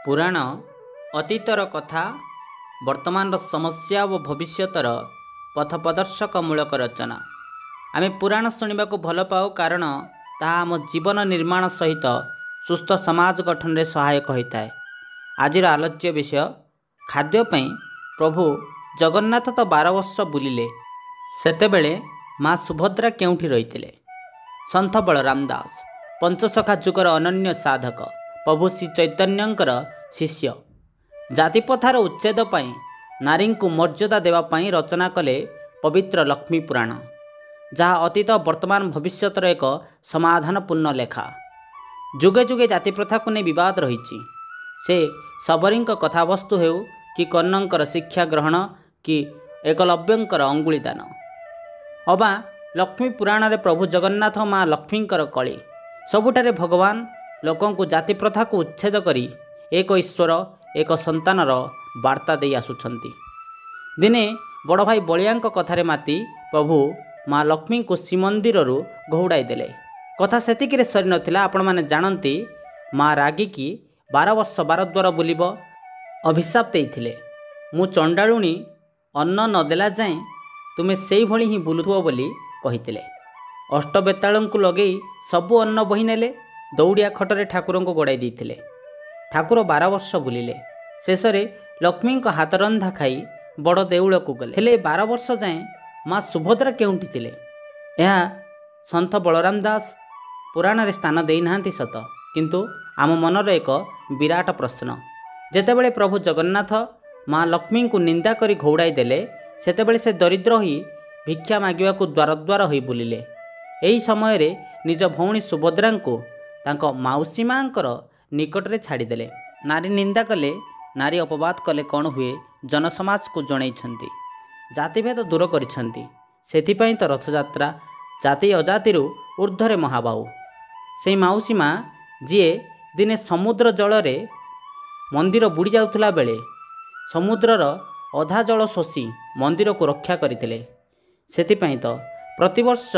पुराण अतीतर कथा वर्तमान समस्या और भविष्यतर पथप्रदर्शक मूलक रचना। आमे पुराण शुणा को भल पाओ कारण ताहा आम जीवन निर्माण सहित सुस्थ समाज गठन में सहायक होता है। आज आलोच्य विषय खाद्यपाई प्रभु जगन्नाथ तो 12 वर्ष बुलिले सेतेबेले माँ सुभद्रा केउठी रहिथिले। संत बलराम दास पंचसखा जुगर अनन्य साधक प्रभु श्री चैतन्यंकर शिष्य जातिप्रथार उच्छेद पाई नारी को मर्यादा देवाई रचना कले पवित्र लक्ष्मी पुराण, जहाँ अतीत वर्तमान भविष्यतर एक समाधानपूर्ण लेखा। जुगे जुगे जाति प्रथा को नहीं विवाद रही से सबरी कथावस्तु हो कि कर्णंकर शिक्षा ग्रहण कि एकलव्यंकर अंगुलीदान अबा लक्ष्मी पुराण रे प्रभु जगन्नाथ माँ लक्ष्मींकर कली सबुठारे भगवान लोकों को जाति प्रथा को उच्छेद करी एक ईश्वर एक संतानर वार्ता दे आसुछंती। दिने बड़ भाई बलिया कथारे माती प्रभु माँ लक्ष्मी को श्रीमंदिर घौड़ाई देले। कथा सेतिकिरे सरी नथिला। आपण माने जानती माँ रागिकी 12 वर्ष 12 द्वार बुलिब अभिशाप देइथिले। मु चंडालुणी अन्न नदेला जाए तुमे सेई भली ही बुलुथुओ बोली कहिथिले। अष्टबेताळंकु लगेई सबु अन्न बही नेले दौड़िया खटरे ठाकुर को गोड़ाई देइथिले। ठाकुर 12 वर्ष बुलिले। शेष लक्ष्मी हाथ रंधा खाई बड़ देउल को गले। हेले 12 वर्ष जाए माँ सुभद्रा केउठी थिले यह संत बलराम दास पुराण रे स्थान देना सत, किंतु आम मनर एक विराट प्रश्न। जेतेबेले प्रभु जगन्नाथ माँ लक्ष्मी को निंदा करी घौड़ाई देले सेतेबेले से दरिद्र ही भिक्षा मागिबा को द्वार द्वार होई बुलिले। एही समय रे निज भौणी सुभद्रा को तांको माउसी माँकर निकटरे छाड़ीदेले। नारी निंदा कले नारी अपवाद कले कौन हुए जनसमाज को जणैछंती। जातिभेद दूर करिछंती। सेथिपई तो रथयात्रा जाति अजातिर ऊर्ध्वरे महाबाहु से माउसी माँ जी दिने समुद्र जल रे मंदिर बुड़ी जाउथला बेले समुद्रर अधा जल शोषी मंदिर को रक्षा करथिले। सेथिपई तो प्रतिवर्ष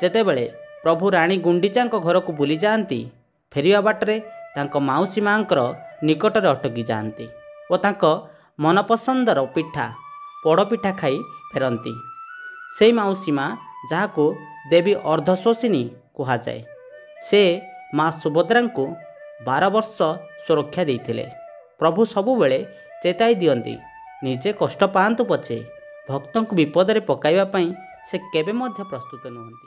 जेतेबेले प्रभु रानी गुंडीचा घर को बुली जाती फेरिया बाटरे तांको माउसी माँकर निकटरे अटकी जाती और तांको मनपसंदर पिठा पोड़पिठा खाई फेरती। से माउसी माँ जहाँ को देवी अर्धशोषिनी कहा जाए से माँ सुभद्रा को 12 वर्ष सुरक्षा देइथिले। प्रभु सबुबेले चेताई दियंती निजे कष्ट पांतु पछे भक्तों को विपद में पकाइबा पई से केबे मध्य प्रस्तुत नुहंती।